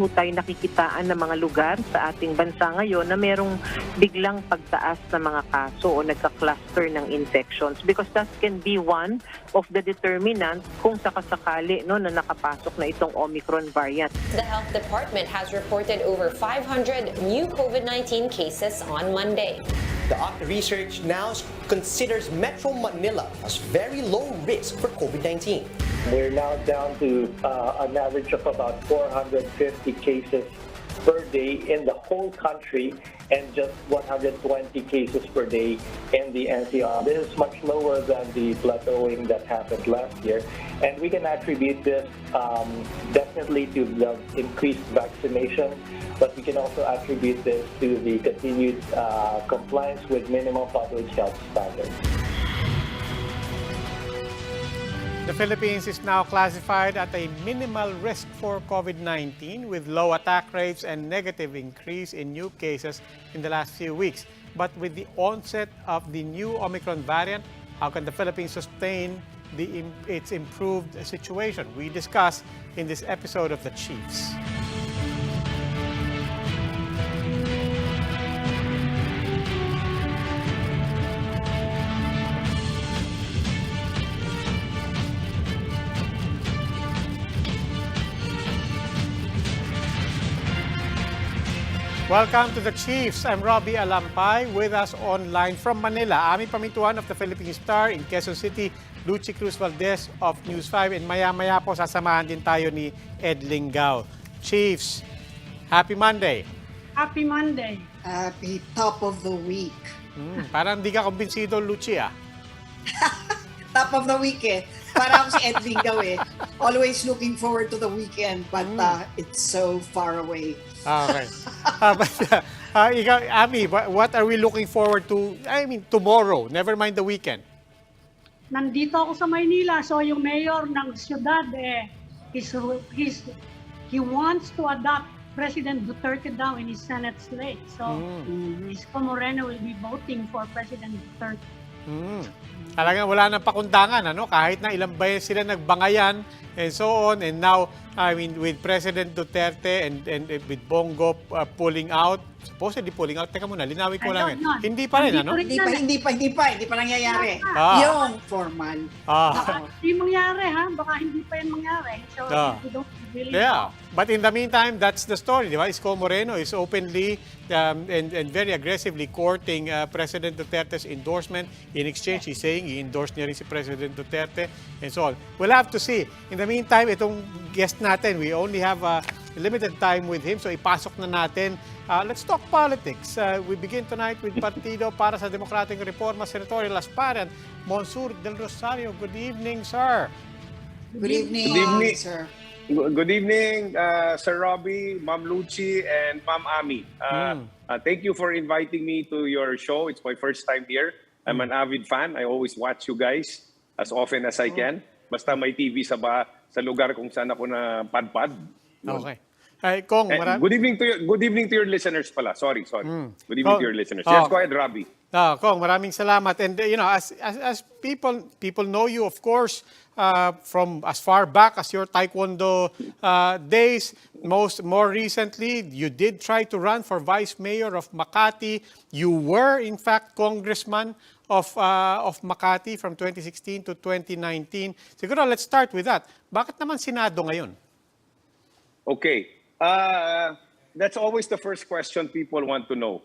po tayo nakikitaan ng mga lugar sa ating bansa ngayon na merong biglang pagtaas ng mga kaso o nagka-cluster ng infections because that can be one of the determinants kung sakasakali no, na nakapasok na itong Omicron variant. The Health Department has reported over 500 new COVID-19 cases on Monday. The research now considers Metro Manila as very low risk for COVID-19. We're now down to an average of about 450 cases per day in the whole country and just 120 cases per day in the NCR. This is much lower than the plateauing that happened last year. And we can attribute this definitely to the increased vaccination, but we can also attribute this to the continued compliance with minimum public health standards. The Philippines is now classified at a minimal risk for COVID-19 with low attack rates and negative increase in new cases in the last few weeks. But with the onset of the new Omicron variant, how can the Philippines sustain its improved situation? We discuss in this episode of The Chiefs. Welcome to The Chiefs. I'm Robbie Alampay. With us online from Manila, Ami Pamintuan of the Philippine Star, in Quezon City, Lucy Cruz Valdez of News 5, and maya-maya po sasamahan din tayo ni Ed Lingao. Chiefs, happy Monday. Happy Monday. Happy top of the week. Parang di ka kumbinsido, Lucy, ah. Top of the week eh. Para ako si Ed Lingao eh. Always looking forward to the weekend, but it's so far away. Okay. Ikaw, Ami, what are we looking forward to? I mean, tomorrow, never mind the weekend. Nandito ako sa Maynila, so yung mayor ng siyudad, he wants to adopt President Duterte daw in his Senate slate. So, Isko Moreno will be voting for President Duterte. Talagang wala nang pakundangan, ano? Kahit na ilang bayan sila nagbangayan and so on. And now, I mean, with President Duterte and with Bongo pulling out, supposedly pulling out, teka muna, linawin ko lang. Hindi pa rin, ano? Hindi pa nangyayari. Yung formal. Hindi mangyari, ha? Baka hindi pa yan mangyari. So, we don't really know. But in the meantime, that's the story, di ba? Isko Moreno is openly and very aggressively courting President Duterte's endorsement. In exchange, he's saying i-endorse niya rin si President Duterte and so on. We'll have to see. In the meantime, itong guest natin, we only have limited time with him, so ipasok na natin. Let's talk politics. We begin tonight with Partido para sa Demokrateng Reforma Senatorial Aspirant, Monsur Del Rosario. Good evening, sir. Good evening, sir. Good evening, Sir Robbie, Ma'am Lucy, and Ma'am Ami. Thank you for inviting me to your show. It's my first time here. I'm an avid fan. I always watch you guys as often as I can. Basta may TV sa lugar kung saan ako na padpad. Okay. Ay, Kong, good evening to your listeners pala. Sorry. Good evening to your listeners. Yes, go ahead, Robbie. Kong, maraming salamat. And you know, as people know you, of course, from as far back as your taekwondo days. More recently, you did try to run for vice mayor of Makati. You were, in fact, congressman of Makati from 2016 to 2019. Siguro, let's start with that. Bakit naman Senado ngayon? Okay. That's always the first question people want to know.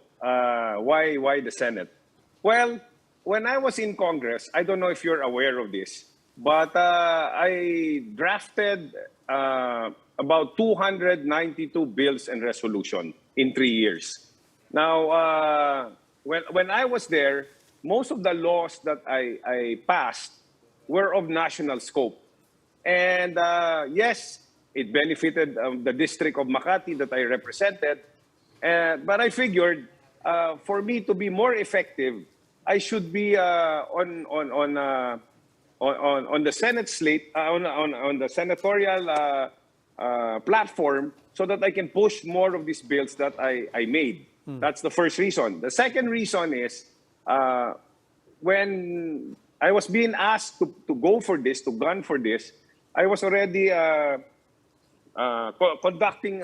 Why the Senate? Well, when I was in Congress, I don't know if you're aware of this, but I drafted about 292 bills and resolution in 3 years. Now, when I was there, most of the laws that I passed were of national scope. And yes, it benefited the district of Makati that I represented. But I figured for me to be more effective, I should be on the Senate slate, on the senatorial platform, so that I can push more of these bills that I made. That's the first reason. The second reason is when I was being asked to go for this, to gun for this, I was already conducting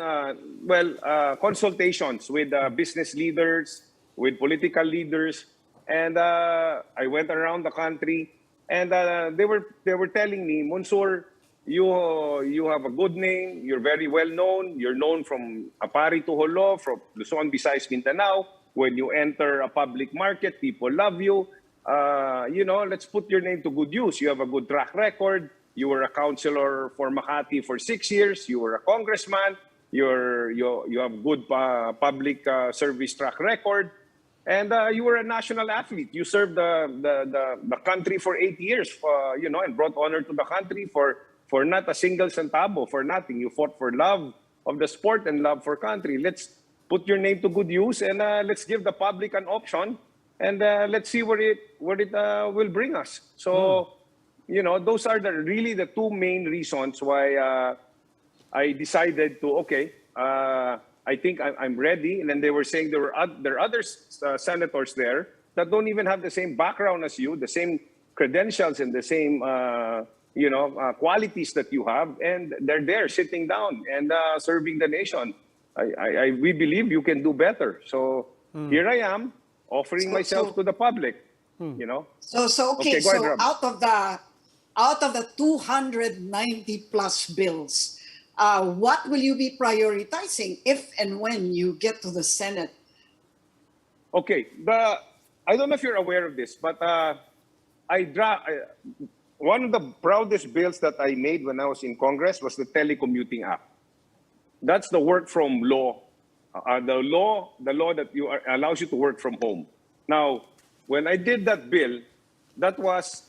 consultations with business leaders, with political leaders, and I went around the country, and they were telling me, Monsur, you have a good name, you're very well known, you're known from Apari to Holo, from Luzon, Visayas, Mindanao. When you enter a public market, people love you. Let's put your name to good use. You have a good track record. You were a councilor for Makati for 6 years. You were a congressman. You have good public service track record, and you were a national athlete. You served the country for 8 years, and brought honor to the country for not a single centavo, for nothing. You fought for love of the sport and love for country. Let's put your name to good use, and let's give the public an option, and let's see where it will bring us. So. Those are really the two main reasons why I decided to, I think I'm ready. And then they were saying there are other senators there that don't even have the same background as you, the same credentials and the same, qualities that you have. And they're there sitting down and serving the nation. We believe you can do better. So here I am offering myself to the public, So Okay, go ahead, Rob. Out of the 290 plus bills, what will you be prioritizing if and when you get to the Senate? Okay, I don't know if you're aware of this, but one of the proudest bills that I made when I was in Congress was the Telecommuting Act. That's the work from law, the law that allows you to work from home. Now, when I did that bill, that was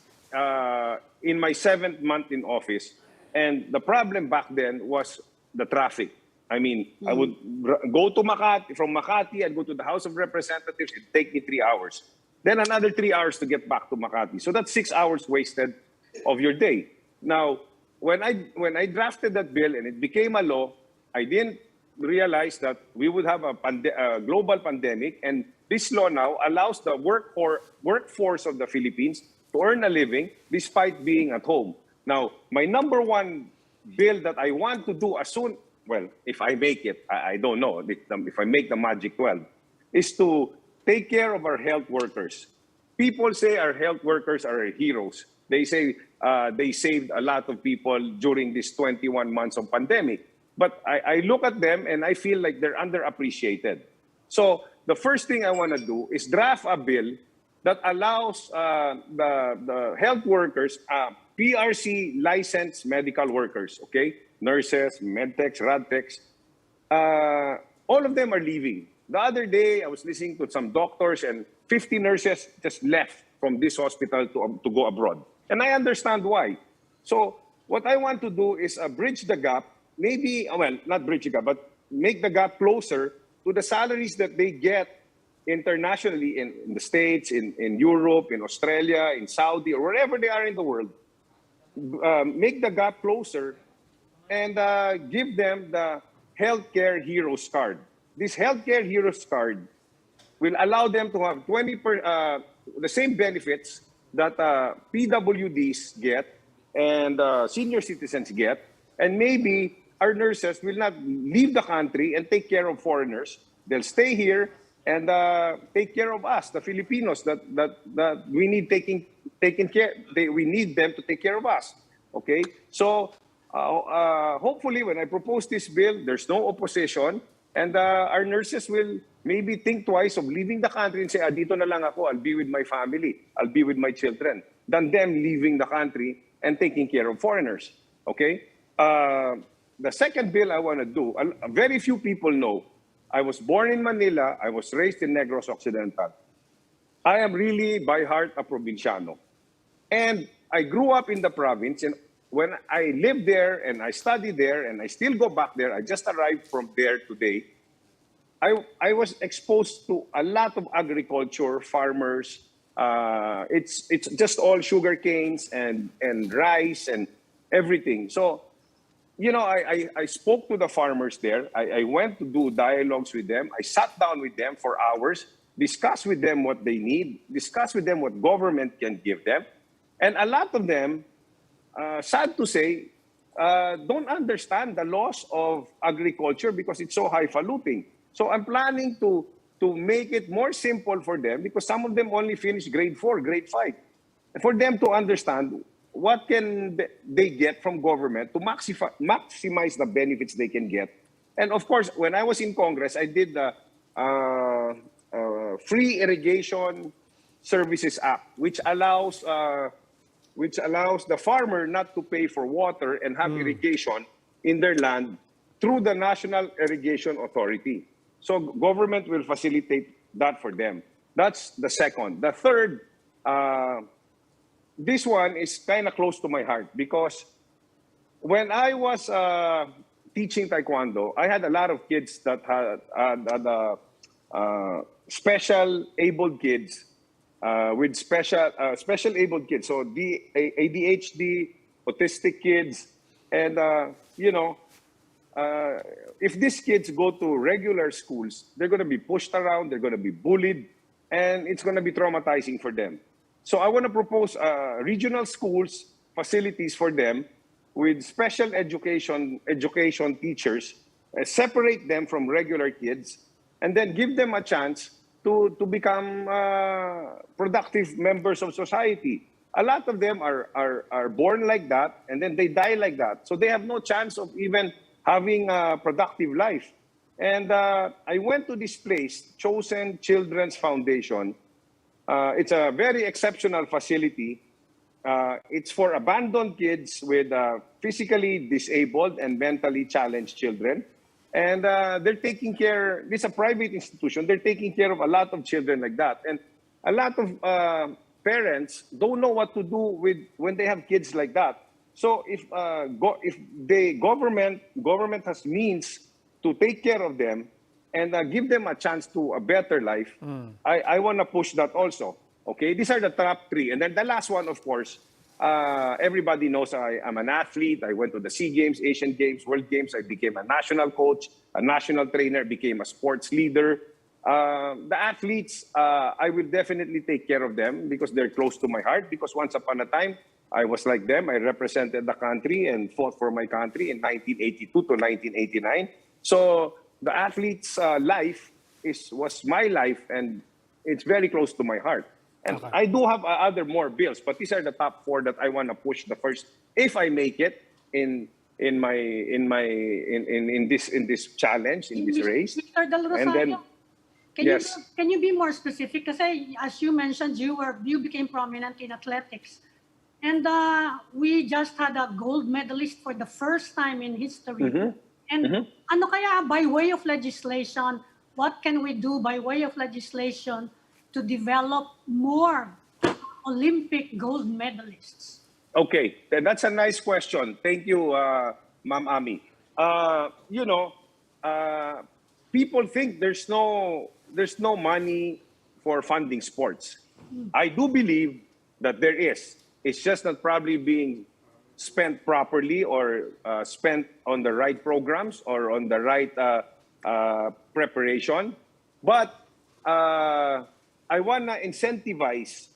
in my 7th month in office, and the problem back then was the traffic. I mean, I would go to Makati, from Makati, I'd go to the House of Representatives, it'd take me 3 hours. Then another 3 hours to get back to Makati. So that's 6 hours wasted of your day. Now, when I drafted that bill and it became a law, I didn't realize that we would have a global pandemic, and this law now allows the workforce of the Philippines to earn a living despite being at home. Now, my number one bill that I want to do as soon, if I make it, I don't know, if I make the magic 12, is to take care of our health workers. People say our health workers are our heroes. They say they saved a lot of people during this 21 months of pandemic. But I look at them and I feel like they're underappreciated. So the first thing I want to do is draft a bill that allows the health workers, PRC licensed medical workers, okay? Nurses, medtechs, radtechs, all of them are leaving. The other day, I was listening to some doctors and 50 nurses just left from this hospital to go abroad. And I understand why. So what I want to do is bridge the gap, maybe, not bridge the gap, but make the gap closer to the salaries that they get internationally in the States, in Europe, in Australia, in Saudi, or wherever they are in the world. Make the gap closer and give them the Healthcare Heroes Card. This Healthcare Heroes Card will allow them to have the same benefits that PWDs get and senior citizens get, and maybe our nurses will not leave the country and take care of foreigners. They'll stay here and take care of us, the Filipinos, that we need taking care. We need them to take care of us. Okay, so hopefully, when I propose this bill, there's no opposition, and our nurses will maybe think twice of leaving the country and say, dito na lang ako, I'll be with my family, I'll be with my children, than them leaving the country and taking care of foreigners. Okay. The second bill I want to do, very few people know. I was born in Manila. I was raised in Negros Occidental. I am really, by heart, a provinciano. And I grew up in the province. And when I lived there and I studied there and I still go back there, I just arrived from there today, I was exposed to a lot of agriculture, farmers. It's just all sugar canes and rice and everything. So, I spoke to the farmers there. I went to do dialogues with them. I sat down with them for hours, discussed with them what they need, discussed with them what government can give them. And a lot of them, sad to say, don't understand the laws of agriculture because it's so highfalutin. So I'm planning to make it more simple for them because some of them only finish grade 4, grade 5. For them to understand what can they get from government to maximize the benefits they can get. And of course, when I was in Congress, I did the Free Irrigation Services Act, which allows the farmer not to pay for water and have irrigation in their land through the National Irrigation Authority. So government will facilitate that for them. That's the second. The third, this one is kind of close to my heart because when I was teaching Taekwondo, I had a lot of kids that had special abled kids with special abled kids. So the ADHD, autistic kids, and if these kids go to regular schools, they're going to be pushed around, they're going to be bullied, and it's going to be traumatizing for them. So I want to propose regional schools, facilities for them with special education teachers, separate them from regular kids, and then give them a chance to become productive members of society. A lot of them are born like that, and then they die like that. So they have no chance of even having a productive life. And I went to this place, Chosen Children's Foundation. It's a very exceptional facility. It's for abandoned kids with physically disabled and mentally challenged children. And they're taking care, this is a private institution, they're taking care of a lot of children like that. And a lot of parents don't know what to do with when they have kids like that. So if the government has means to take care of them and give them a chance to a better life, I want to push that also. Okay, these are the top three. And then the last one, of course, everybody knows I'm an athlete. I went to the SEA Games, Asian Games, World Games. I became a national coach, a national trainer, became a sports leader. The athletes, I will definitely take care of them because they're close to my heart. Because once upon a time, I was like them. I represented the country and fought for my country in 1982 to 1989. So the athlete's life was my life, and it's very close to my heart. And okay. I do have other more bills, but these are the top four that I want to push the first, if I make it in this challenge, in this race. Mr. Del Rosario, and then, can you be more specific? Because as you mentioned, you became prominent in athletics, and we just had a gold medalist for the first time in history. Mm-hmm. And ano kaya by way of legislation? What can we do by way of legislation to develop more Olympic gold medalists? Okay, that's a nice question. Thank you, Ma'am Ami. People think there's no money for funding sports. I do believe that there is. It's just not probably being spent properly or spent on the right programs or on the right preparation. But I want to incentivize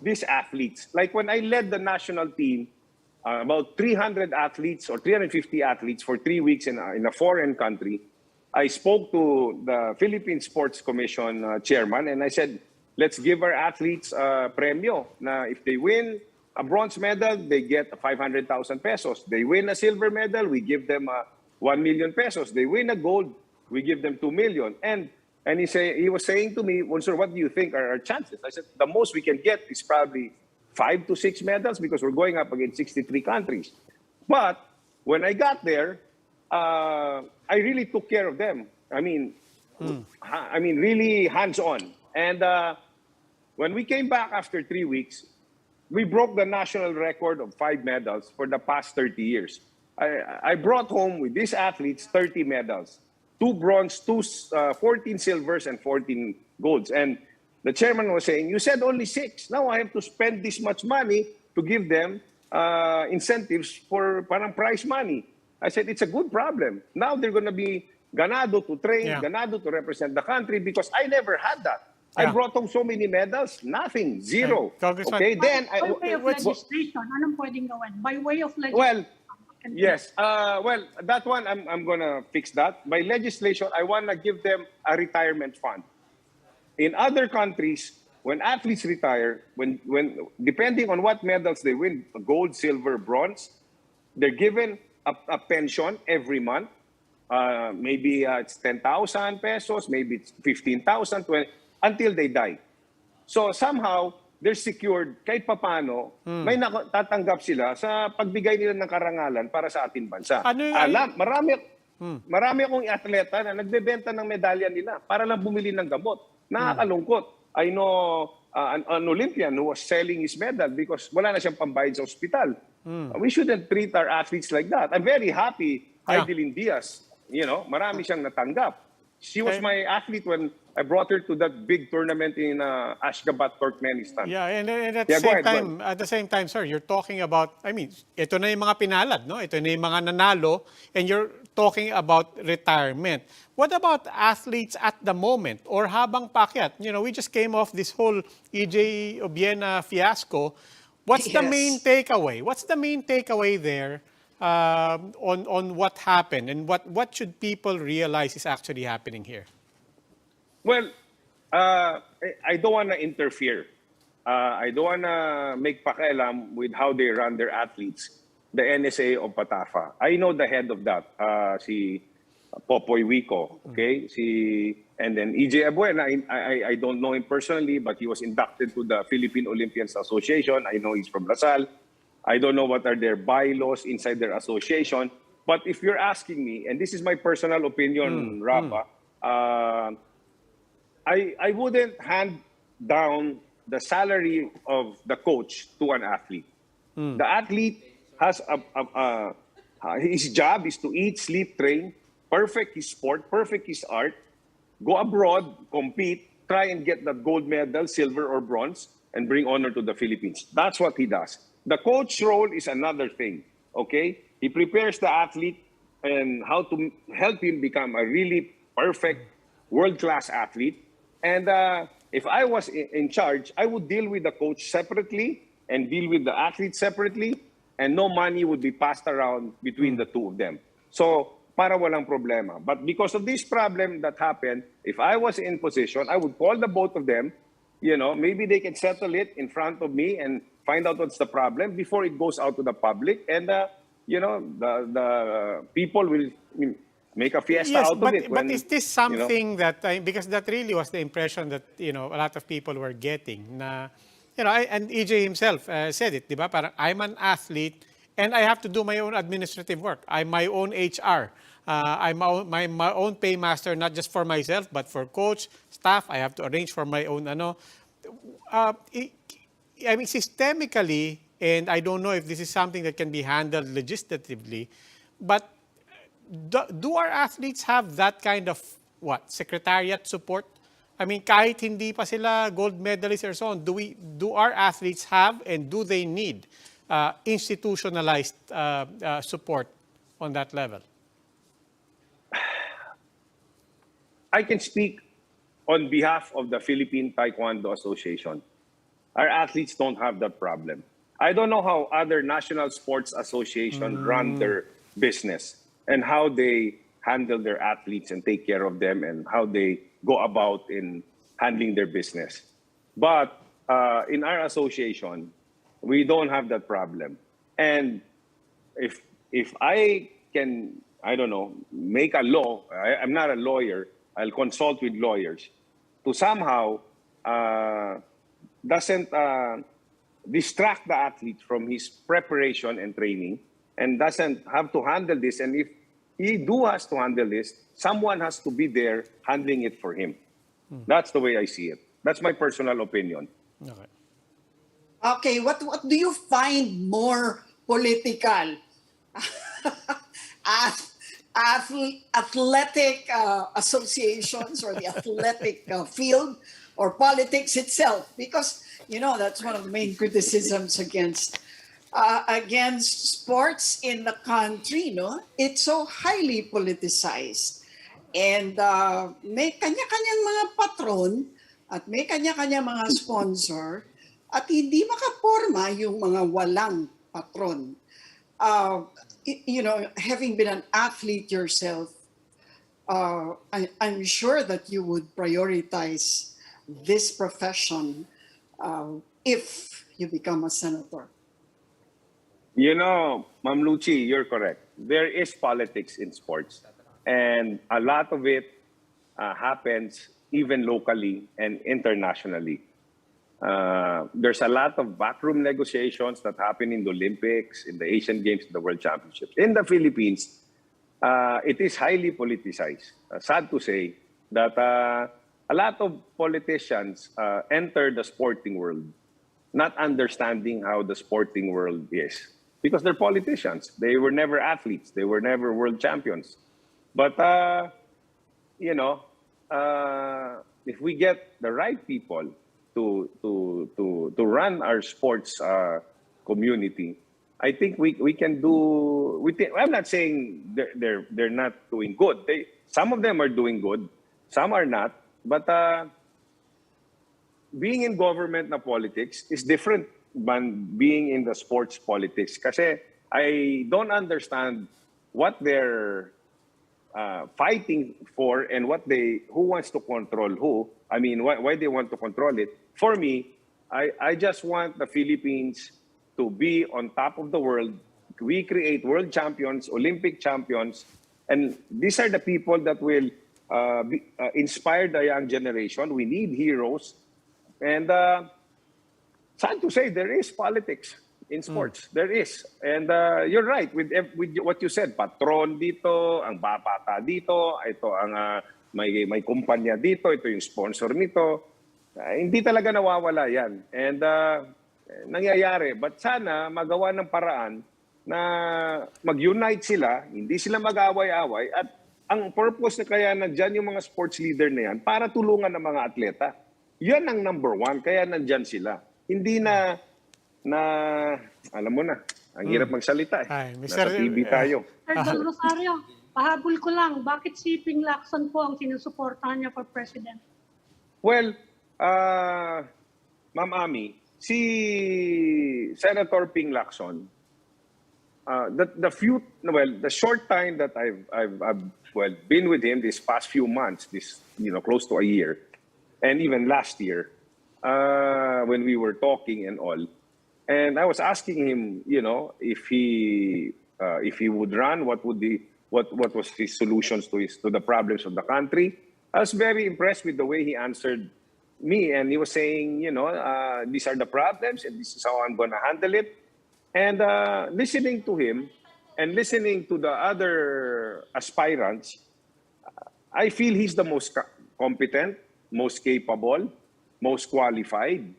these athletes. Like when I led the national team, about 300 athletes or 350 athletes for 3 weeks in a foreign country, I spoke to the Philippine Sports Commission chairman and I said, let's give our athletes a premio. Na if they win a bronze medal, they get 500,000 pesos. They win a silver medal, we give them 1 million pesos. They win a gold, we give them 2 million. And he was saying to me, well, sir, what do you think are our chances? I said, the most we can get is probably 5 to 6 medals because we're going up against 63 countries. But when I got there, I really took care of them. I mean, really hands-on. And when we came back after 3 weeks, we broke the national record of 5 medals for the past 30 years. I brought home with these athletes 30 medals. 2 bronze, 14 silvers, and 14 golds. And the chairman was saying, you said only 6. Now I have to spend this much money to give them incentives for parang prize money. I said, it's a good problem. Now they're going to be ganado to train, ganado to represent the country because I never had that. I brought home so many medals, nothing, zero. Okay, then... By way of legislation, anong pwedeng gawin? By way of legislation. Yes. Well, that one, I'm going to fix that. By legislation, I want to give them a retirement fund. In other countries, when athletes retire, when depending on what medals they win, gold, silver, bronze, they're given a pension every month. Maybe it's 10,000 pesos, maybe it's 15,000, until they die. So somehow, they're secured kahit papano, may tatanggap sila sa pagbigay nila ng karangalan para sa ating bansa. Marami akong atleta na nagbebenta ng medalya nila para lang bumili ng gamot. Nakakalungkot. I know an Olympian who was selling his medal because wala na siyang pambayad sa ospital. We shouldn't treat our athletes like that. I'm very happy, Heidelin Diaz, marami siyang natanggap. She was my athlete when I brought her to that big tournament in Ashgabat, Turkmenistan. Yeah, and at the same time, sir, you're talking about, ito na yung mga pinalad, no? Ito na yung mga nanalo, and you're talking about retirement. What about athletes at the moment or habang paakyat? We just came off this whole EJ Obiena fiasco. What's the main takeaway? What's the main takeaway there on what happened, and what should people realize is actually happening here? Well, I don't want to interfere. I don't want to make pakialam with how they run their athletes, the NSA of Patafa. I know the head of that, si Popoy Wico, okay? And then EJ Abuena, I don't know him personally, but he was inducted to the Philippine Olympians Association. I know he's from Lasal. I don't know what are their bylaws inside their association. But if you're asking me, and this is my personal opinion, Rafa, I wouldn't hand down the salary of the coach to an athlete. The athlete has his job is to eat, sleep, train, perfect his sport, perfect his art, go abroad, compete, try and get that gold medal, silver or bronze, and bring honor to the Philippines. That's what he does. The coach role is another thing, okay? He prepares the athlete and how to help him become a really perfect world-class athlete. And if I was in charge, I would deal with the coach separately and deal with the athlete separately, and no money would be passed around between the two of them. So, para walang problema. But because of this problem that happened, if I was in position, I would call the both of them. Maybe they can settle it in front of me and find out what's the problem before it goes out to the public. And, the people will make a fiesta out of it. But is this something that, because that really was the impression that, a lot of people were getting. Na, and EJ himself said it, di ba? Parang, I'm an athlete and I have to do my own administrative work. I'm my own HR. I'm my own paymaster, not just for myself, but for coach, staff. I have to arrange for my own, systemically, and I don't know if this is something that can be handled legislatively, but do our athletes have that kind of, secretariat support? Kahit hindi pa sila gold medalists or so on, do our athletes have and do they need institutionalized support on that level? I can speak on behalf of the Philippine Taekwondo Association. Our athletes don't have that problem. I don't know how other national sports associations run their business and how they handle their athletes and take care of them and how they go about in handling their business. But in our association, we don't have that problem. And if I can, make a law, I'm not a lawyer, I'll consult with lawyers to somehow doesn't distract the athlete from his preparation and training and doesn't have to handle this. And if he has to handle this, someone has to be there handling it for him. That's the way I see it. That's my personal opinion. Okay, what do you find more political? Athletic associations or the athletic field or politics itself? Because, that's one of the main criticisms against sports in the country, no? It's so highly politicized. And may kanya-kanyang mga patron at may kanya-kanyang mga sponsor at hindi makaporma yung mga walang patron. having been an athlete yourself, I'm sure that you would prioritize this profession if you become a senator. You know, Ma'am Lucy, you're correct. There is politics in sports. And a lot of it happens even locally and internationally. There's a lot of backroom negotiations that happen in the Olympics, in the Asian Games, in the World Championships. In the Philippines, it is highly politicized. Sad to say that a lot of politicians enter the sporting world not understanding how the sporting world is. Because they're politicians. They were never athletes. They were never world champions. But, if we get the right people to run our sports community, I think we can do. I'm not saying they're not doing good. Some of them are doing good, some are not. But being in government na politics is different than being in the sports politics. Kasi I don't understand what they're fighting for and who wants to control who. I mean, why they want to control it. For me, I just want the Philippines to be on top of the world. We create world champions, Olympic champions, and these are the people that will inspire the young generation. We need heroes. And sad to say, there is politics in sports. There is. And you're right with what you said. Patron dito, ang bata dito, ito ang may kumpanya dito, ito yung sponsor nito. Hindi talaga nawawala yan. And nangyayari. But sana magawa ng paraan na mag-unite sila, hindi sila mag-away-away. At ang purpose na kaya nandyan yung mga sports leader na yan, para tulungan ng mga atleta. Yan ang number one, kaya nandyan sila. Hindi na alam mo na, ang hirap magsalita eh. Ay, Nasa TV tayo. Sir Del Rosario, pahabol ko lang, bakit si Ping Lacson po ang sinusuportahan niya for president? Well, Ma'am Ami, si Senator Ping Lacson, the short time that I've been with him this past few months, close to a year, and even last year, when we were talking and all, and I was asking him, if he would run, what was his solutions to the problems of the country. I was very impressed with the way he answered me, and he was saying, these are the problems, and this is how I'm going to handle it. And listening to him and listening to the other aspirants, I feel he's the most competent, most capable, most qualified.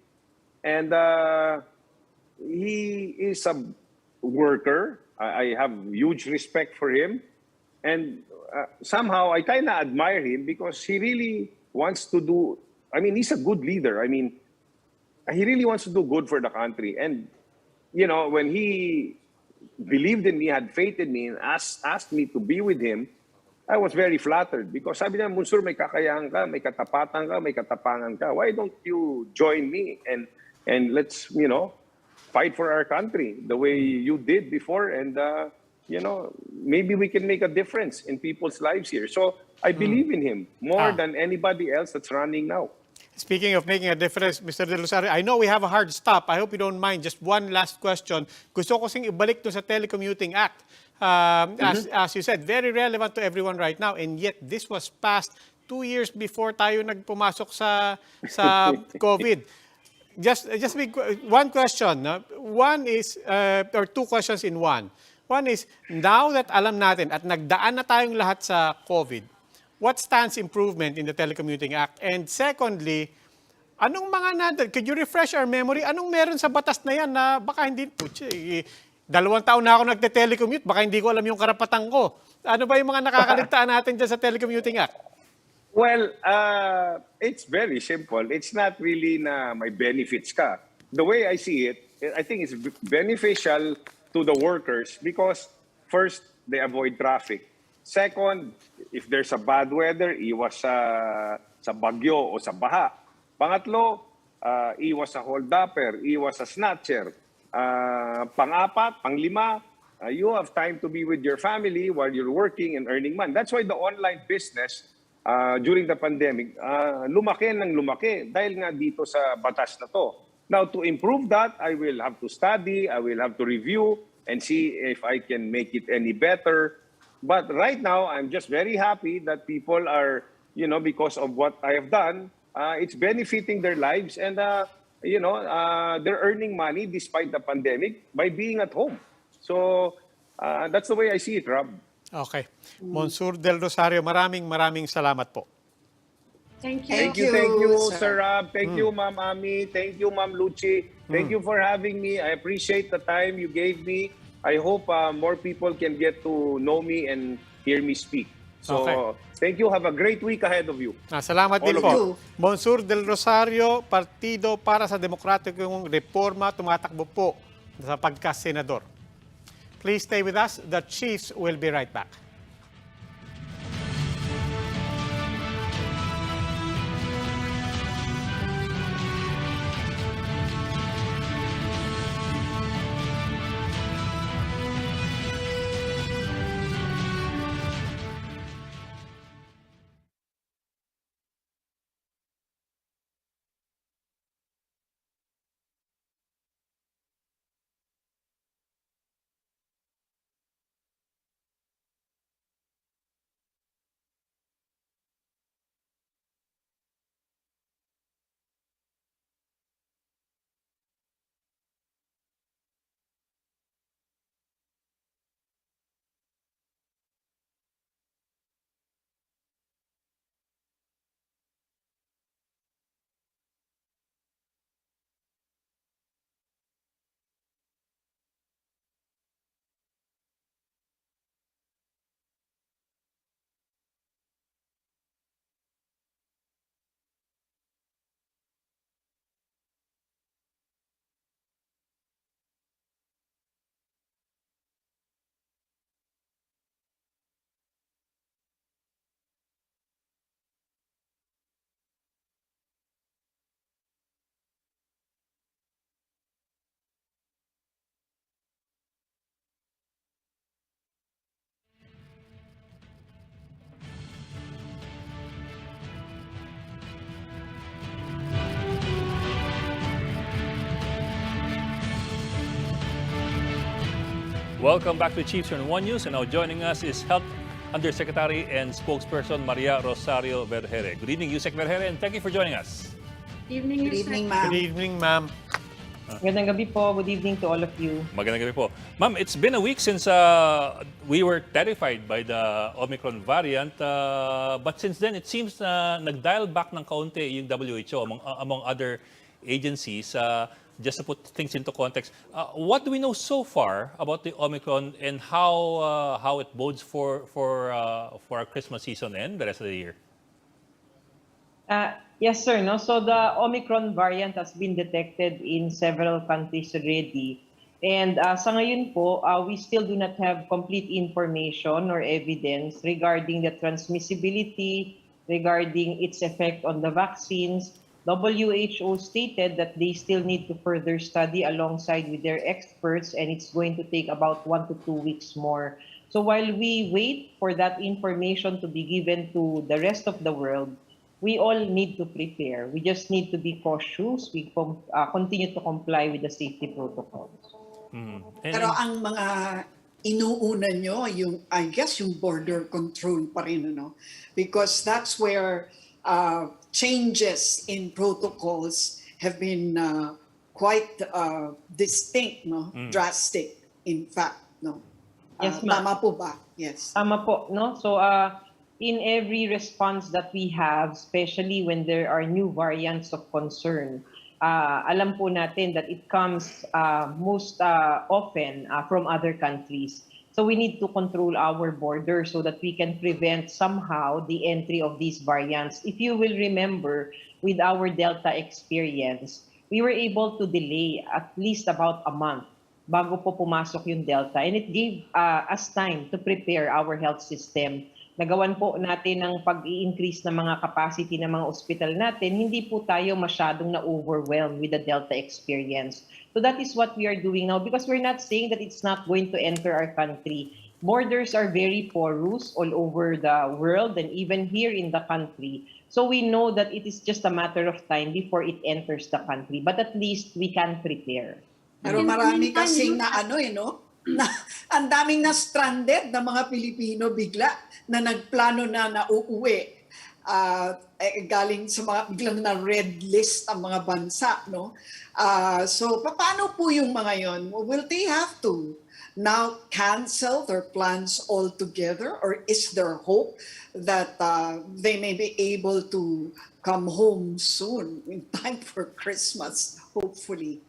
And he is a worker. I have huge respect for him. And somehow I kind of admire him because he really wants to do, he's a good leader. He really wants to do good for the country. And, when he believed in me, had faith in me, and asked me to be with him, I was very flattered because sabi niya, Munsur, may kakayahan ka, may katapatan ka, may katapangan ka. Why don't you join me and let's, fight for our country the way you did before, and maybe we can make a difference in people's lives here. So I believe in him more than anybody else that's running now. Speaking of making a difference, Mr. De Rosario, I know we have a hard stop. I hope you don't mind. Just one last question. Gusto ko kasing ibalik to sa Telecommuting Act. As you said, very relevant to everyone right now, and yet this was passed 2 years before tayo nagpumasok sa COVID. Just one question. One is, or two questions in one. One is, now that alam natin at nagdaan na tayong lahat sa COVID, what stands improvement in the Telecommuting Act? And secondly, anong mga could you refresh our memory? Anong meron sa batas na yan na baka hindi, 2 taon na ako nagte-telecommute, baka hindi ko alam yung karapatan ko. Ano ba yung mga nakakaligtaan natin dyan sa Telecommuting Act? Well, it's very simple. It's not really na may benefits ka. The way I see it, I think it's beneficial to the workers because first, they avoid traffic. Second, if there's a bad weather, iwas sa bagyo o sa baha. Pangatlo, iwas sa hold-upper, iwas sa snatcher. Pang-apat, pang-lima, You have time to be with your family while you're working and earning money. That's why the online business during the pandemic, lumaki ng lumaki dahil nga dito sa batas na to. Now, to improve that, I will have to study, I will have to review and see if I can make it any better. But right now, I'm just very happy that people are, because of what I have done, it's benefiting their lives and, they're earning money despite the pandemic by being at home. So, that's the way I see it, Rob. Okay. Monsieur Del Rosario, maraming salamat po. Thank you. Thank you, Sir Rob. Thank you, Ma'am Ami. Thank you, Ma'am Lucy. Thank you for having me. I appreciate the time you gave me. I hope more people can get to know me and hear me speak. So, thank you. Have a great week ahead of you. Salamat din All of po. you. Monsieur Del Rosario, Partido para sa Demokratikong Reforma, tumatakbo po sa pagka-senador. Please stay with us. The Chiefs will be right back. Welcome back to Chiefs on One News, and now joining us is Health Undersecretary and Spokesperson Maria Rosario Vergere. Good evening, Yusek Vergere, and thank you for joining us. Evening, Good evening, ma'am. Good evening, ma'am. Magandang gabi po. Good evening to all of you. Magandang gabi po. Ma'am, it's been a week since we were terrified by the Omicron variant, but since then it seems na nag-dial back ng kaunti yung WHO among other agencies. Just to put things into context, what do we know so far about the Omicron and how it bodes for our Christmas season and the rest of the year? Yes, sir. No? So the Omicron variant has been detected in several countries already. And sa ngayon po, we still do not have complete information or evidence regarding the transmissibility, regarding its effect on the vaccines. WHO stated that they still need to further study alongside with their experts, and it's going to take about 1 to 2 weeks more. So while we wait for that information to be given to the rest of the world, we all need to prepare. We just need to be cautious. We continue to comply with the safety protocols. Pero ang mga inuuna nyo, I guess yung border control pa rin, because that's where changes in protocols have been quite distinct, drastic, in fact. Yes, ma'am. Tama po ba? Yes. Tama po, no? So in every response that we have, especially when there are new variants of concern, alam po natin that it comes most often from other countries. So we need to control our border so that we can prevent somehow the entry of these variants. If you will remember, with our Delta experience, we were able to delay at least about a month bago po pumasok yung Delta. And it gave us time to prepare our health system nagawan po natin ng pag-i-increase ng mga capacity ng mga ospital natin, hindi po tayo masyadong na-overwhelmed with the Delta experience. So that is what we are doing now because we're not saying that it's not going to enter our country. Borders are very porous all over the world and even here in the country. So we know that it is just a matter of time before it enters the country. But at least we can prepare. Pero marami kasing na na ang daming na stranded na mga Pilipino bigla na nagplano na nauuwi. Galing sa mga biglang na red list ang mga bansa, no? So paano po yung mga yon? Will they have to now cancel their plans altogether, or is there hope that they may be able to come home soon in time for Christmas, hopefully?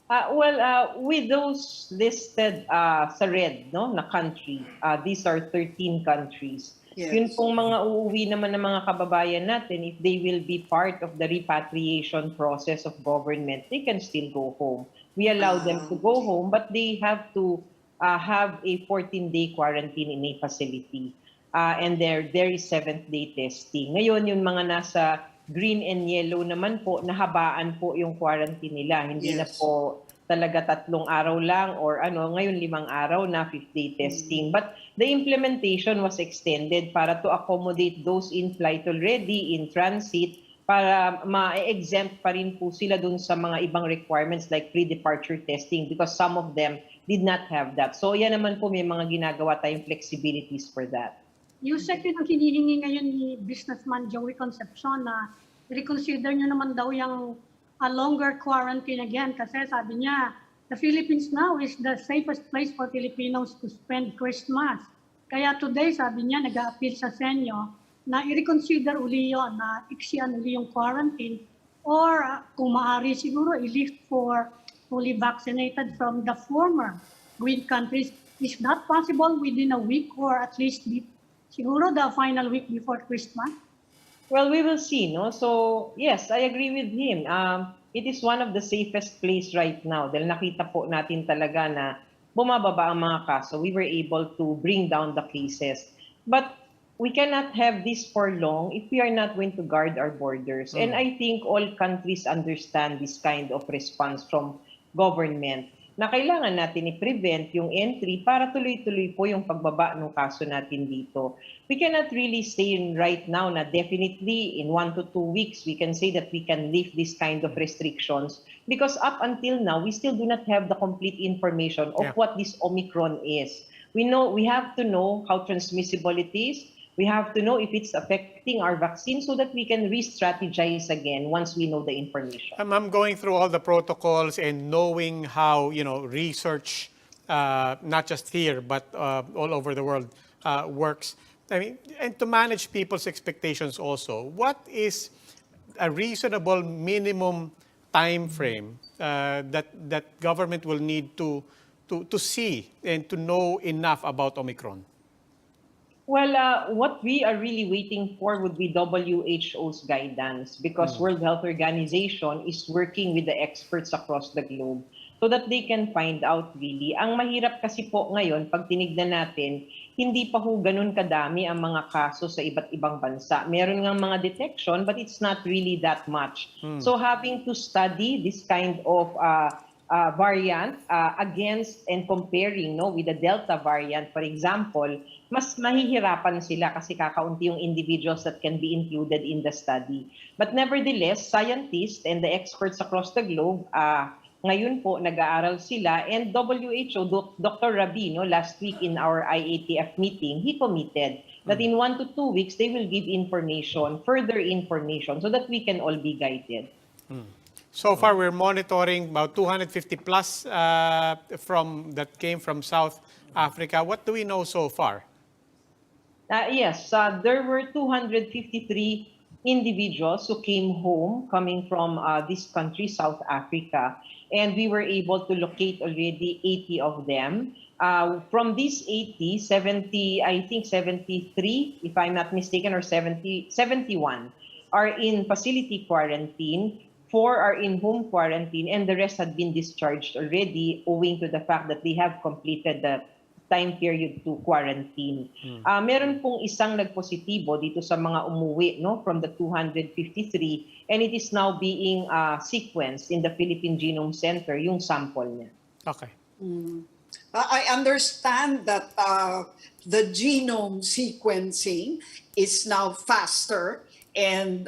With those listed sa red na country, these are 13 countries. Yes. Yun pong mga uuwi naman ng mga kababayan natin, if they will be part of the repatriation process of government, they can still go home. We allow them to go home, but they have to have a 14-day quarantine in a facility. And there is 7th-day testing. Ngayon, yung mga nasa green and yellow naman po, nahabaan po yung quarantine nila. Hindi na po talaga 3 araw lang or ngayon 5 araw na 5th-day testing. But the implementation was extended para to accommodate those in flight already, in transit, para ma-exempt pa rin po sila dun sa mga ibang requirements like pre-departure testing because some of them did not have that. So yan naman po may mga ginagawa tayong flexibilities for that. Yusek, yun ang hinihingi ngayon ni businessman Joey Concepcion na reconsider nyo naman daw yung a longer quarantine again kasi sabi niya, the Philippines now is the safest place for Filipinos to spend Christmas. Kaya today, sabi niya, nag-a-appeal sa Senyo na i-reconsider uli yun, na iksian uli yung quarantine or kung maaari siguro i-lift for fully vaccinated from the former green countries. Is that possible within a week or at least siguro the final week before Christmas? Well, we will see, no? So, yes, I agree with him. It is one of the safest place right now dahil nakita po natin talaga na bumababa ang mga kaso. We were able to bring down the cases. But we cannot have this for long if we are not going to guard our borders. And I think all countries understand this kind of response from government na kailangan natin i-prevent yung entry para tuloy-tuloy po yung pagbaba ng kaso natin dito. We cannot really say right now na definitely in 1 to 2 weeks we can say that we can lift this kind of restrictions because up until now we still do not have the complete information of what this Omicron is. We have to know how transmissible it is. We have to know if it's affecting our vaccine so that we can re-strategize again once we know the information. I'm going through all the protocols and knowing how, research, not just here, but all over the world works. I mean, and to manage people's expectations also, what is a reasonable minimum time frame that government will need to see and to know enough about Omicron? Well, what we are really waiting for would be WHO's guidance because World Health Organization is working with the experts across the globe so that they can find out really. Ang mahirap kasi po ngayon, pag tinignan natin, hindi pa ho ganun kadami ang mga kaso sa iba't ibang bansa. Meron nga mga detection but it's not really that much. So having to study this kind of variant against and comparing with the Delta variant, for example, mas mahihirapan sila kasi kakaunti yung individuals that can be included in the study. But nevertheless, scientists and the experts across the globe, ngayon po nag-aaral sila and WHO, Dr. Rabi, last week in our IATF meeting, he committed that in 1 to 2 weeks, they will give information, further information, so that we can all be guided. So far, we're monitoring about 250 plus that came from South Africa. What do we know so far? Yes, there were 253 individuals who came home coming from this country, South Africa, and we were able to locate already 80 of them. From these 80, 73, if I'm not mistaken, or 71 are in facility quarantine. 4 are in home quarantine, and the rest had been discharged already owing to the fact that they have completed the time period to quarantine. Meron pong isang nagpositibo dito sa mga umuwi, no, from the 253, and it is now being sequenced in the Philippine Genome Center, yung sample niya. Okay. I understand that the genome sequencing is now faster, and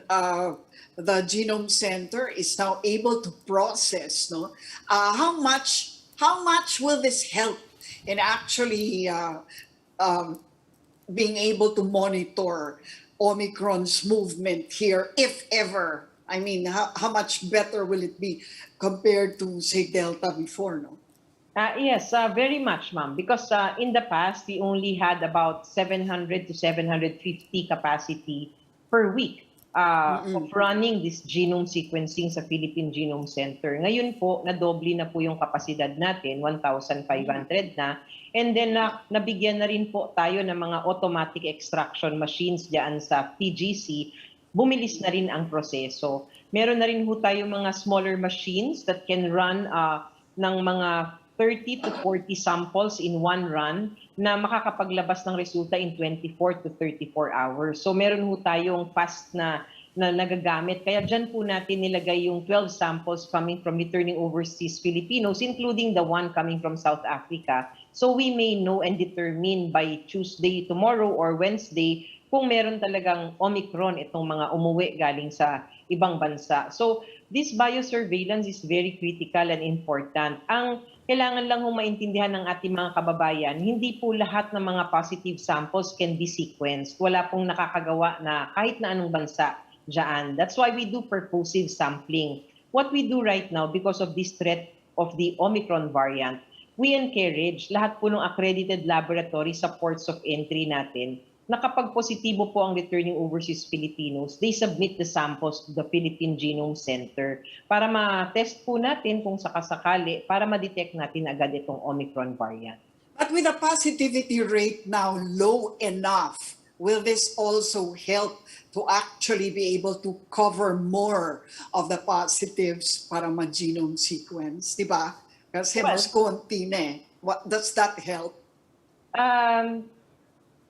the Genome Center is now able to process. No, how much will this help in actually being able to monitor Omicron's movement here, if ever? I mean, how much better will it be compared to, say, Delta before, no? Yes, very much, ma'am. Because in the past, we only had about 700 to 750 capacity per week of running this genome sequencing sa Philippine Genome Center. Ngayon po, nadoble na po yung kapasidad natin, 1,500 na. And then nabigyan na rin po tayo ng mga automatic extraction machines diyan sa PGC. Bumilis na rin ang proseso. Meron na rin po tayo mga smaller machines that can run ng mga 30 to 40 samples in one run na makakapaglabas ng resulta in 24 to 34 hours. So meron po tayong fast na nagagamit. Kaya dyan po natin nilagay yung 12 samples coming from returning overseas Filipinos, including the one coming from South Africa. So we may know and determine by Tuesday, tomorrow, or Wednesday kung meron talagang Omicron itong mga umuwi galing sa ibang bansa. So this biosurveillance is very critical and important. Ang kailangan lang maintindihan ng ating mga kababayan, hindi po lahat ng mga positive samples can be sequenced. Wala pong nakakagawa na kahit na anong bansa dyan. That's why we do purposive sampling. What we do right now, because of this threat of the Omicron variant, we encourage lahat po ng accredited laboratory sa ports of entry natin na kapag positibo po ang returning overseas Filipinos, they submit the samples to the Philippine Genome Center para ma-test po natin kung sakasakali, para ma-detect natin agad itong Omicron variant. But with the positivity rate now low enough, will this also help to actually be able to cover more of the positives para ma-genome sequence? Diba? Kasi mas konti na eh. Does that help?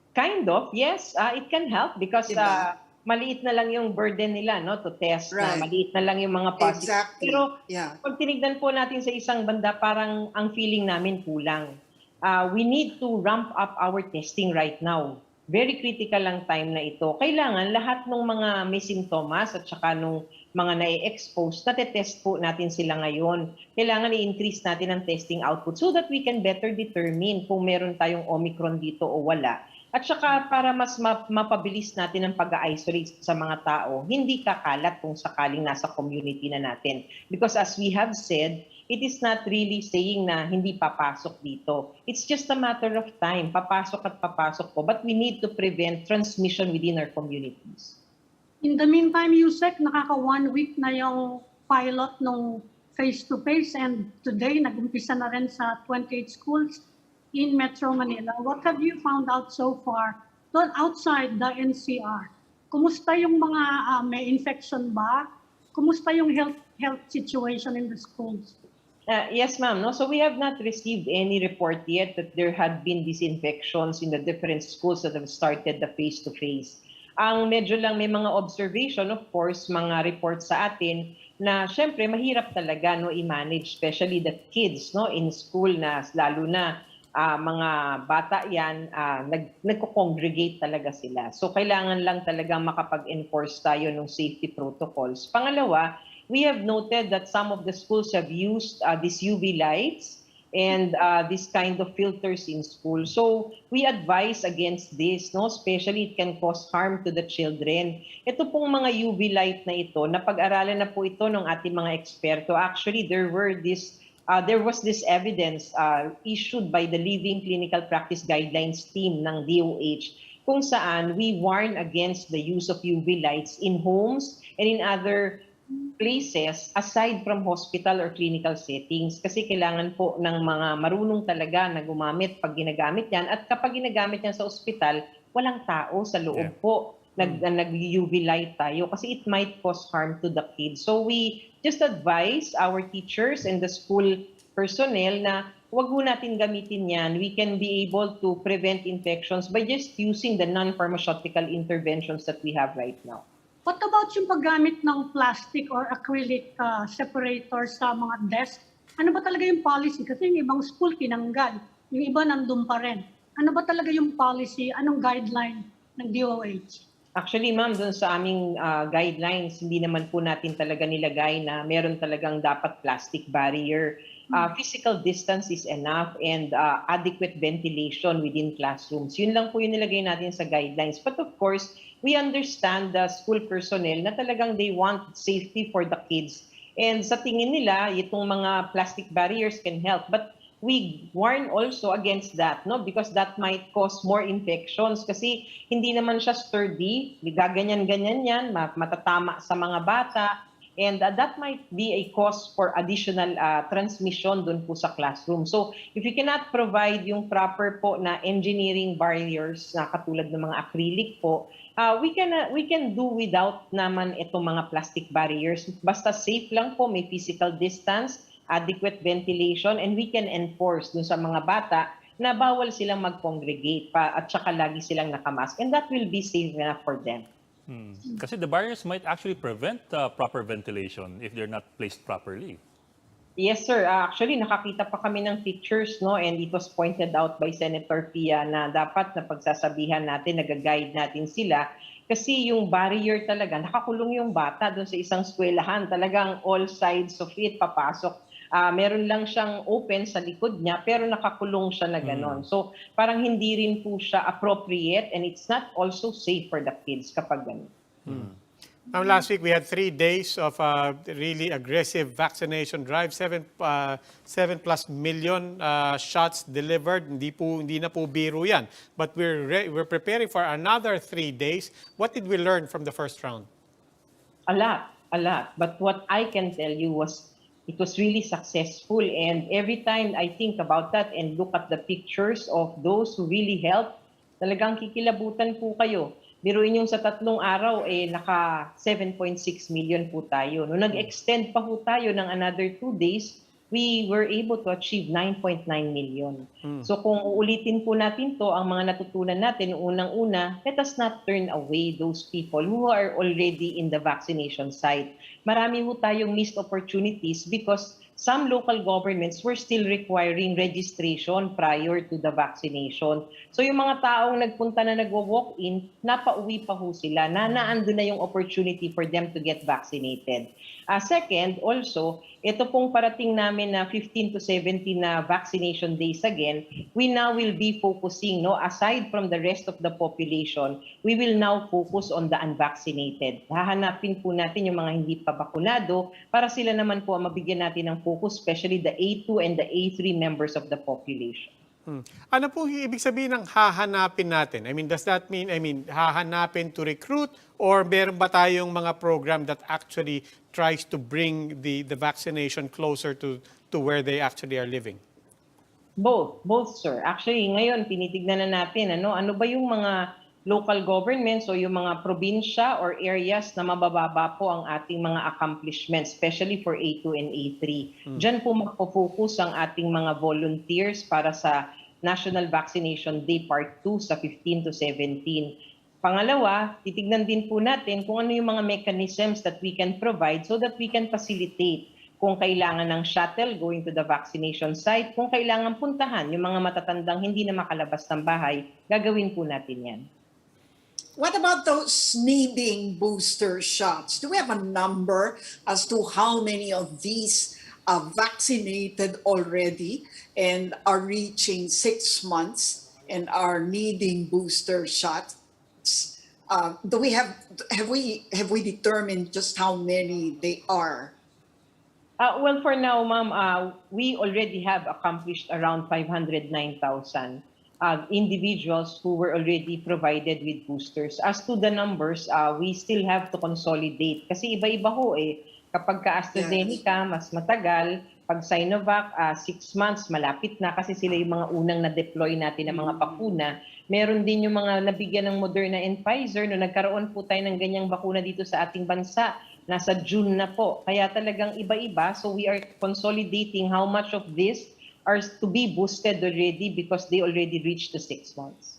Kind of, yes. It can help because maliit na lang yung burden nila, no, to test. Right. Na maliit na lang yung mga positive. Exactly. Pero Yeah. pag tinignan po natin sa isang banda, parang ang feeling namin kulang. We need to ramp up our testing right now. Very critical ang time na ito. Kailangan lahat ng mga may sintomas at saka nung mga na-expose, natetest po natin sila ngayon. Kailangan i-increase natin ang testing output so that we can better determine kung meron tayong Omicron dito o wala. At saka para mas mapabilis natin ang pag-isolate sa mga tao, hindi kakalat kung sakaling nasa community na natin. Because as we have said, it is not really saying na hindi papasok dito. It's just a matter of time. Papasok at papasok po. But we need to prevent transmission within our communities. In the meantime, Yusek, nakaka 1 week na yung pilot ng face-to-face, and today nag-umpisa na rin sa 28 schools in Metro Manila. What have you found out so far outside the NCR? Kumusta yung mga may infection ba? Kumusta yung health situation in the schools? Yes, ma'am. No? So we have not received any report yet that there had been these infections in the different schools that have started the face-to-face. Ang medyo lang may mga observation, of course, mga reports sa atin na syempre mahirap talaga no i-manage, especially the kids no in school na lalo na mga bata yan, nagko-congregate talaga sila. So kailangan lang talaga makapag-enforce tayo ng safety protocols. Pangalawa, we have noted that some of the schools have used these UV lights and this kind of filters in school. So we advise against this, no? Especially it can cause harm to the children. Ito pong mga UV light na ito, napag-aralan na po ito ng ating mga eksperto. Actually, there was this evidence issued by the Living Clinical Practice Guidelines team ng DOH kung saan we warn against the use of UV lights in homes and in other places aside from hospital or clinical settings kasi kailangan po ng mga marunong talaga na gumamit pag ginagamit yan, at kapag ginagamit yan sa ospital, walang tao sa loob po. Nag-UV light tayo kasi it might cause harm to the kids. So we just advise our teachers and the school personnel na wag ho natin gamitin yan. We can be able to prevent infections by just using the non-pharmaceutical interventions that we have right now. What about yung paggamit ng plastic or acrylic separator sa mga desk? Ano ba talaga yung policy? Kasi yung ibang school tinanggal, yung iba nandun pa rin. Ano ba talaga yung policy? Anong guideline ng DOH? Actually, ma'am, dun sa aming guidelines, hindi naman po natin talaga nilagay na meron talagang dapat plastic barrier. Physical distance is enough and adequate ventilation within classrooms. Yun lang po yung nilagay natin sa guidelines. But of course, we understand the school personnel na talagang they want safety for the kids. And sa tingin nila, itong mga plastic barriers can help. But we warn also against that, no? Because that might cause more infections kasi hindi naman siya sturdy, gaganyan-ganyan yan, matatama sa mga bata, and that might be a cause for additional transmission dun po sa classroom. So if you cannot provide yung proper po na engineering barriers na katulad ng mga acrylic po, we can do without naman itong mga plastic barriers. Basta safe lang po, may physical distance, adequate ventilation, and we can enforce dun sa mga bata na bawal silang mag-congregate pa at saka lagi silang nakamask. And that will be safe enough for them. Kasi the barriers might actually prevent proper ventilation if they're not placed properly. Yes, sir. Actually, nakakita pa kami ng pictures, no? And it was pointed out by Senator Pia na dapat na pagsasabihan natin, nag-guide natin sila. Kasi yung barrier talaga, nakakulong yung bata doon sa isang eskwelahan. Talagang all sides of it, papasok. Meron lang siyang open sa likod niya, pero nakakulong siya na gano'n. So parang hindi rin po siya appropriate and it's not also safe for the kids kapag gano'n. Now, last week we had 3 days of really aggressive vaccination drive. 7+ million shots delivered. Hindi na po biro yan. But we're preparing for another 3 days. What did we learn from the first round? A lot. But what I can tell you was it was really successful. And every time I think about that and look at the pictures of those who really helped, talagang kikilabutan po kayo. Biruin yung sa 3 araw, naka 7.6 million po tayo. Nung nag-extend pa po tayo ng another 2 days, we were able to achieve 9.9 million. So kung uulitin po natin to, ang mga natutunan natin, unang-una, let us not turn away those people who are already in the vaccination site. Marami po tayong missed opportunities because some local governments were still requiring registration prior to the vaccination. So yung mga taong nagpunta na nagwo-walk-in, napauwi pa ho sila, naando na yung opportunity for them to get vaccinated. Second, also, ito pong parating namin na 15 to 17 na vaccination days again, we now will be focusing, no, aside from the rest of the population, we will now focus on the unvaccinated. Hahanapin po natin yung mga hindi pa bakunado para sila naman po mabigyan natin ng focus, especially the A2 and the A3 members of the population. Ano po ibig sabihin ng hahanapin natin? I mean, does that mean, hahanapin to recruit or meron ba tayong mga program that actually tries to bring the vaccination closer to where they actually are living? Both, sir. Actually, ngayon, tinitignan na natin, ano ba yung mga local governments o yung mga probinsya or areas na mabababa po ang ating mga accomplishments, especially for A2 and A3. Diyan po magpo-focus ang ating mga volunteers para sa National Vaccination Day Part 2 sa 15 to 17. Pangalawa, titignan din po natin kung ano yung mga mechanisms that we can provide so that we can facilitate kung kailangan ng shuttle going to the vaccination site, kung kailangan puntahan yung mga matatandang hindi na makalabas ng bahay, gagawin po natin yan. What about those needing booster shots? Do we have a number as to how many of these are vaccinated already and are reaching 6 months and are needing booster shots? Have we determined just how many they are? Well, for now, ma'am, we already have accomplished around 509,000 individuals who were already provided with boosters. As to the numbers, we still have to consolidate. Kasi iba-iba ho Kapag ka-AstraZeneca, mas matagal. Pag Sinovac, 6 months, malapit na kasi sila yung mga unang na-deploy natin ng mga bakuna. Meron din yung mga nabigyan ng Moderna and Pfizer no nagkaroon po tayo ng ganyang bakuna dito sa ating bansa. Nasa June na po. Kaya talagang iba-iba. So we are consolidating how much of this are to be boosted already because they already reached the 6 months.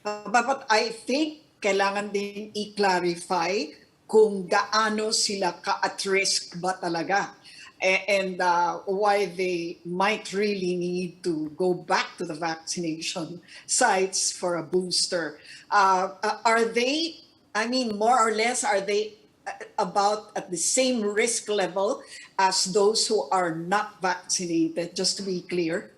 But I think kailangan din i-clarify kung gaano sila ka-at risk ba talaga and why they might really need to go back to the vaccination sites for a booster. Are they, I mean, more or less, are they about at the same risk level as those who are not vaccinated, just to be clear?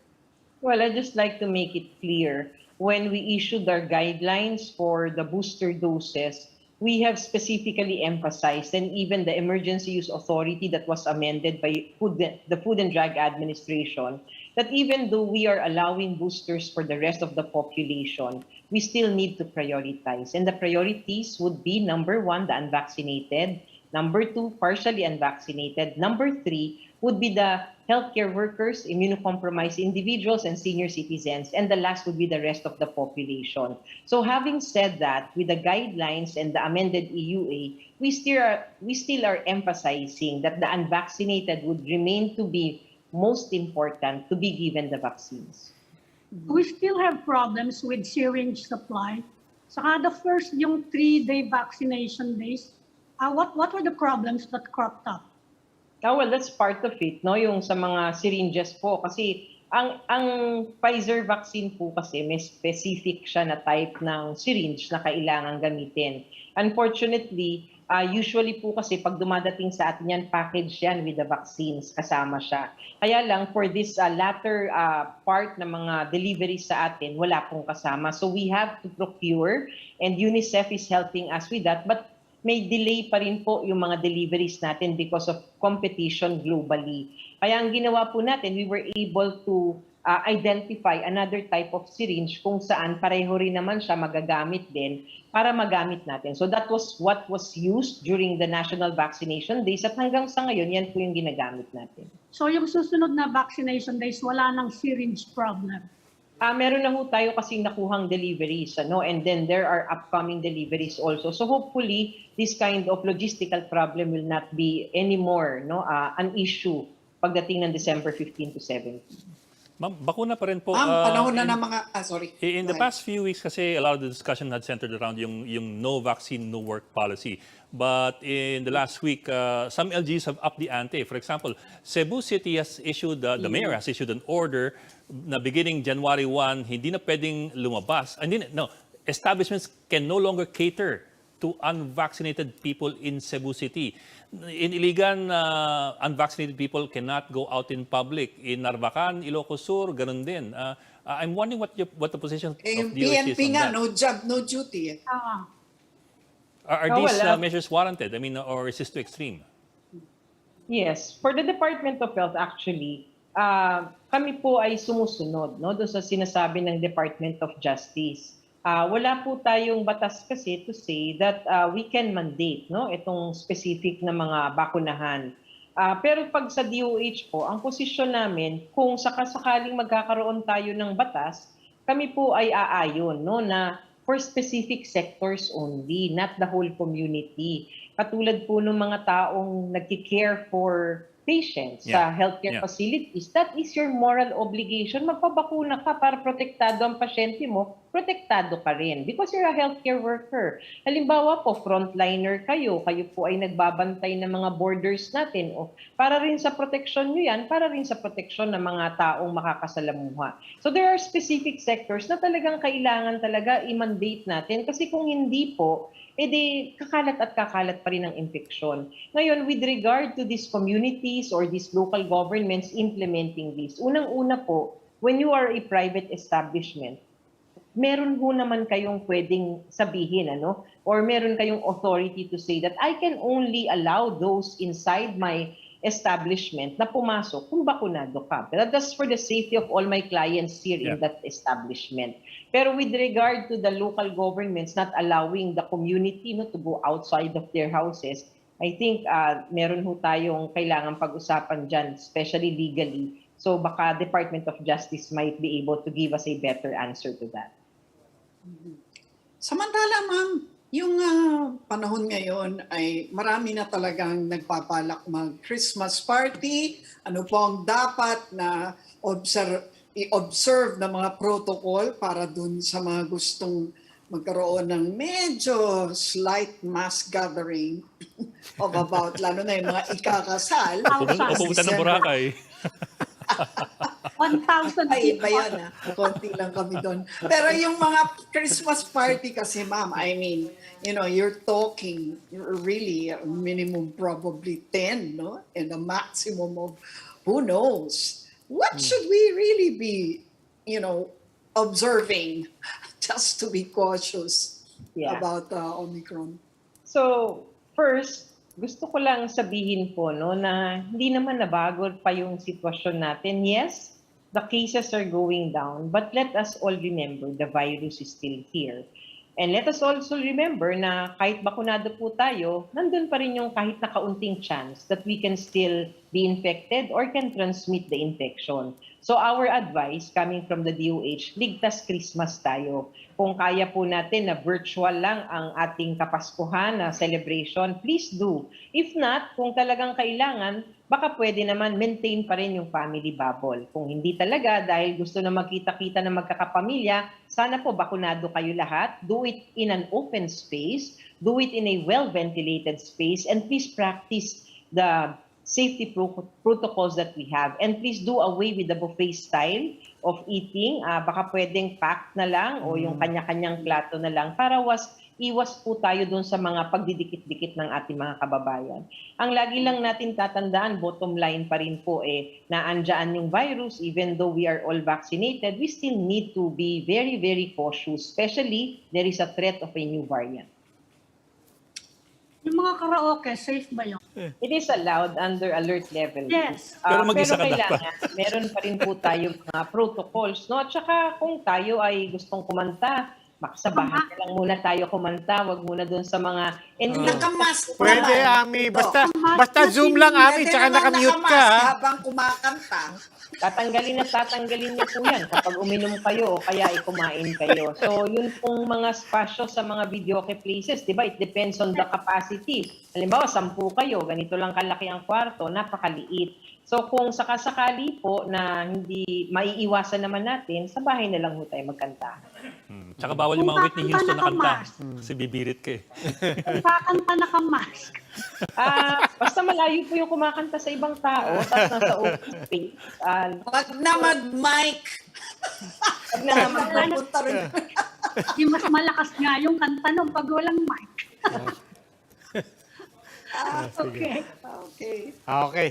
Well, I'd just like to make it clear, when we issued our guidelines for the booster doses, we have specifically emphasized, and even the Emergency Use Authority that was amended by the Food and Drug Administration, that even though we are allowing boosters for the rest of the population, we still need to prioritize. And the priorities would be, number 1, the unvaccinated, number 2, partially unvaccinated, number 3 would be the healthcare workers, immunocompromised individuals, and senior citizens, and the last would be the rest of the population. So having said that, with the guidelines and the amended EUA, we still are emphasizing that the unvaccinated would remain to be most important to be given the vaccines. We still have problems with syringe supply. Saka the first, yung 3-day vaccination days, what were the problems that cropped up? Well, that's part of it, no? Yung sa mga syringes po. Kasi ang Pfizer vaccine po kasi may specific siya na type ng syringe na kailangan gamitin. Unfortunately, usually po kasi pag dumadating sa atin yan, package yan with the vaccines, kasama siya. Kaya lang, for this latter part ng mga deliveries sa atin, wala pong kasama. So we have to procure, and UNICEF is helping us with that. But may delay pa rin po yung mga deliveries natin because of competition globally. Kaya ang ginawa po natin, we were able to identify another type of syringe kung saan pareho rin naman siya magagamit din para magamit natin. So that was what was used during the national vaccination days at hanggang sa ngayon, yan po yung ginagamit natin. So yung susunod na vaccination days, wala nang syringe problem? Meron na ho tayo kasing nakuhang deliveries, and then there are upcoming deliveries also. So hopefully, this kind of logistical problem will not be anymore an issue pagdating ng December 15 to 17. Ma'am, bakuna pa rin po. Panahon na ng mga, sorry. In the past few weeks kasi, a lot of the discussion had centered around yung no vaccine, no work policy. But in the last week, some LGUs have upped the ante. For example, Cebu City has issued, the mayor has issued an order na beginning January 1, hindi na pwedeng lumabas. Establishments can no longer cater to unvaccinated people in Cebu City. In Iligan, unvaccinated people cannot go out in public. In Narvacan, Ilocos Sur, ganun din. I'm wondering what the position of DOH is PNP on nga, that. no job, no duty. Are these measures warranted? I mean, or is this too extreme? Yes. For the Department of Health, actually, kami po ay sumusunod doon sa sinasabi ng Department of Justice. Wala po tayong batas kasi to say that we can mandate itong specific na mga bakunahan. Pero pag sa DOH po, ang posisyon namin, kung sakasakaling magkakaroon tayo ng batas, kami po ay aayon na for specific sectors only, not the whole community. Katulad po ng mga taong nagki-care for patients sa healthcare facilities, that is your moral obligation. Magpabakuna ka para protektado ang pasyente mo, protektado ka rin because you're a healthcare worker. Halimbawa po, frontliner kayo po ay nagbabantay ng mga borders natin. Para rin sa proteksyon nyo yan, para rin sa proteksyon ng mga taong makakasalamuha. So there are specific sectors na talagang kailangan talaga i-mandate natin kasi kung hindi po, kakalat at kakalat pa rin ang infeksyon. Ngayon, with regard to these communities or these local governments implementing this, unang-una po, when you are a private establishment, meron ho naman kayong pwedeng sabihin, or meron kayong authority to say that I can only allow those inside my establishment na pumasok kung bakunado ka. That's for the safety of all my clients here in that establishment. Pero with regard to the local governments not allowing the community to go outside of their houses, I think meron ho tayong kailangan pag-usapan dyan, especially legally. So baka Department of Justice might be able to give us a better answer to that. Samantala, ma'am, Yung panahon ngayon ay marami na talagang nagpapalak mag-Christmas party. Ano po ang dapat na i-observe na mga protocol para dun sa mga gustong magkaroon ng medyo slight mass gathering of about, lalo na yung mga ikakasal. Pupunta ng Boracay. 1,000 Ay, people. iba yan konti lang kami doon. Pero yung mga Christmas party kasi, ma'am, I mean, you're talking really minimum probably 10, no? And a maximum of who knows. What should we really be, observing just to be cautious about Omicron? So, first, gusto ko lang sabihin po na hindi naman nabago pa yung sitwasyon natin. Yes, the cases are going down, but let us all remember the virus is still here. And let us also remember na kahit bakunado po tayo, nandun pa rin yung kahit na kaunting chance that we can still be infected or can transmit the infection. So our advice coming from the DOH, ligtas Christmas tayo. Kung kaya po natin na virtual lang ang ating Kapaskuhan na celebration, please do. If not, kung talagang kailangan, baka pwede naman maintain pa rin yung family bubble. Kung hindi talaga, dahil gusto na magkita-kita na magkakapamilya, sana po bakunado kayo lahat. Do it in an open space. Do it in a well-ventilated space. And please practice the safety protocols that we have. And please do away with the buffet style of eating. Baka pwedeng packed na lang o yung kanya-kanyang plato na lang para iwas po tayo dun sa mga pagdidikit-dikit ng ating mga kababayan. Ang lagi lang natin tatandaan, bottom line pa rin po na andyan yung virus, even though we are all vaccinated, we still need to be very, very cautious, especially there is a threat of a new variant. Yung mga karaoke, safe ba yun? It is allowed under alert level. Yes. Pero Pero mag-isa ka kailangan, meron pa rin po tayo mga protocols. No? At saka kung tayo ay gustong kumanta, sa bahay na lang muna tayo kumanta, wag muna doon sa mga... Nakamask Pwede, Ami. Basta Zoom lang, Ami, tsaka nakamute ka. Habang kumakanta. Tatanggalin niyo po yan kapag uminom kayo o kaya kumain kayo. So yun pong mga spasyo sa mga videoke places, di ba? It depends on the capacity. Halimbawa, 10 kayo, ganito lang kalaki ang kwarto, napakaliit. So kung sakasakali po na hindi maiiwasan naman natin, sa bahay na lang ho tayo magkanta. Tsaka bawal yung mga Whitney Houston na kanta. Kasi bibirit ka Kung kakanta nakamask. Basta malayo po yung kumakanta sa ibang tao, tapos nasa open space. Wag na mag-mic. Wag na Magpunta rin. Yung mas malakas nga yung kanta nung pag walang mic. Okay. Okay.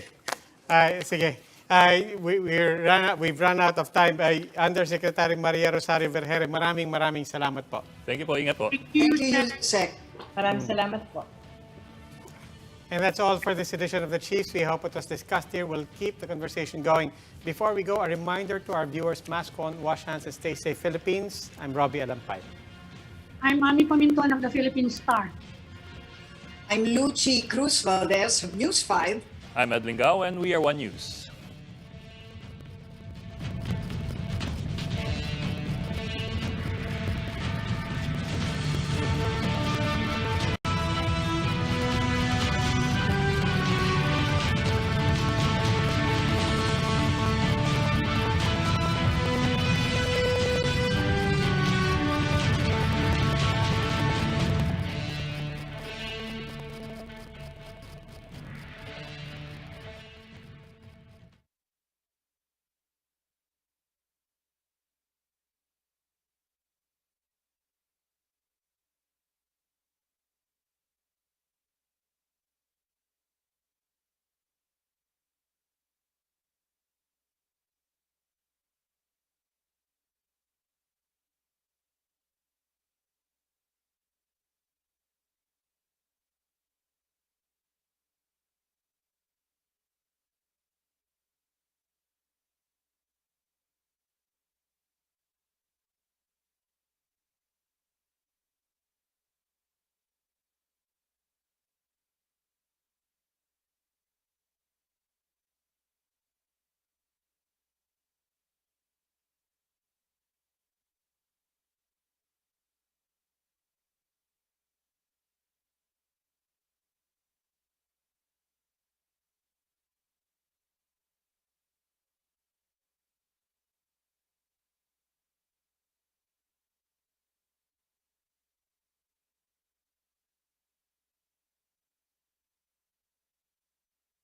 Sige. We've run out of time. Undersecretary Maria Rosario Vergere, maraming salamat po. Thank you po. Ingat po. Thank you, Sec. Maraming salamat po. And that's all for this edition of The Chiefs. We hope it was discussed here. We'll keep the conversation going. Before we go, a reminder to our viewers, mask on, wash hands, and stay safe, Philippines. I'm Robbie Alampay. I'm Ami Pamintuan of the Philippine Star. I'm Lucy Cruz Valdez of News 5. I'm Edwin Gao, and we are One News.